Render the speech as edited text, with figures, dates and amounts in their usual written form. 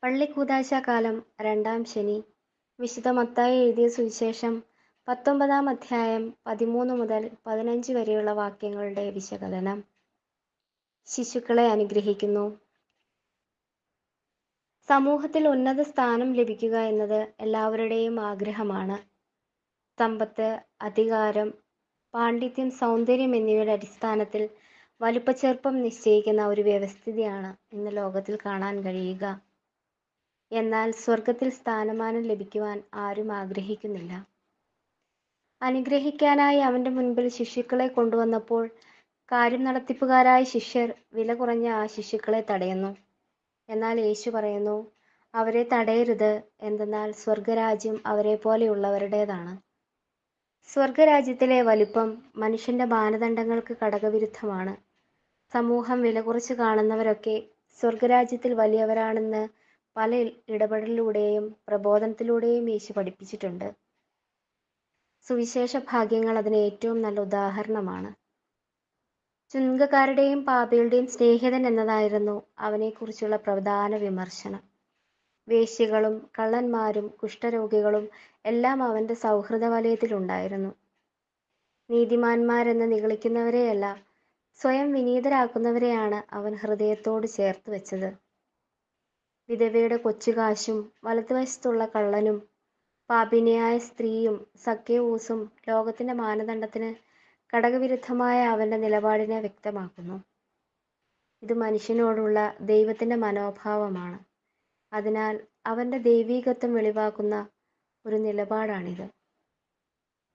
പള്ളിക്കൂദാശക്കാലം രണ്ടാം ശനി. വിശുദ്ധ മത്തായി എഴുതിയ സുവിശേഷം 19 അധ്യായം 13 മുതൽ 15 വരെയുള്ള വാക്യങ്ങളുടെ വിശകലനം. ശിശുക്കളെ അനുഗ്രഹിക്കുന്നു. സമൂഹത്തിൽ ഉന്നത സ്ഥാനം ലഭിക്കുക എന്നത് എല്ലാവരുടെയും ആഗ്രഹമാണ്. സമ്പത്ത്, അധികാരം, പാണ്ഡിത്യം, സൗന്ദര്യം എന്നിവയുടെ അടിസ്ഥാനത്തിൽ വലുപ്പച്ചെറുപ്പം നിശ്ചയിക്കുന്ന ഒരു വ്യവസ്ഥിതിയാണ് ഇന്ന് ലോകത്തിൽ കാണാൻ കഴിയുക. എന്നാൽ സ്വർഗത്തിൽ സ്ഥാനമാനം ലഭിക്കുവാൻ ആരും ആഗ്രഹിക്കുന്നില്ല. അനുഗ്രഹിക്കാനായി അവന്റെ മുൻപിൽ ശിശുക്കളെ കൊണ്ടുവന്നപ്പോൾ കാര്യം നടത്തിപ്പുകാരായ ശിഷ്യർ വില കുറഞ്ഞ ആ ശിശുക്കളെ തടയുന്നു. എന്നാൽ യേശു പറയുന്നു, അവരെ തടയരുത്, എന്തെന്നാൽ സ്വർഗരാജ്യം അവരെ പോലെയുള്ളവരുടേതാണ്. സ്വർഗരാജ്യത്തിലെ വലിപ്പം മനുഷ്യന്റെ മാനദണ്ഡങ്ങൾക്ക് ഘടകവിരുദ്ധമാണ്. സമൂഹം വില കുറച്ച് കാണുന്നവരൊക്കെ സ്വർഗരാജ്യത്തിൽ വലിയവരാണെന്ന് പല ഇടപെടലിലൂടെയും പ്രബോധനത്തിലൂടെയും യേശു പഠിപ്പിച്ചിട്ടുണ്ട്. സുവിശേഷ ഭാഗ്യങ്ങൾ അതിന് ഏറ്റവും നല്ല ഉദാഹരണമാണ്. ചുങ്കക്കാരുടെയും പാപികളുടെയും സ്നേഹിതൻ എന്നതായിരുന്നു അവനെക്കുറിച്ചുള്ള പ്രധാന വിമർശനം. വേശ്യകളും കള്ളന്മാരും കുഷ്ഠരോഗികളും എല്ലാം അവന്റെ സൗഹൃദ വലയത്തിലുണ്ടായിരുന്നു. നീതിമാന്മാരെന്ന് നിഗളിക്കുന്നവരെയല്ല, സ്വയം വിനീതരാക്കുന്നവരെയാണ് അവൻ ഹൃദയത്തോട് ചേർത്ത് വെച്ചത്. വിധവയുടെ കൊച്ചുകാശും വലതുവശത്തുള്ള കള്ളനും പാപിനിയായ സ്ത്രീയും സക്കേവൂസും ലോകത്തിന്റെ മാനദണ്ഡത്തിന് ഘടകവിരുദ്ധമായ അവന്റെ നിലപാടിനെ വ്യക്തമാക്കുന്നു. ഇത് മനുഷ്യനോടുള്ള ദൈവത്തിന്റെ മനോഭാവമാണ്. അതിനാൽ അവന്റെ ദൈവീകത്വം വെളിവാക്കുന്ന ഒരു നിലപാടാണിത്.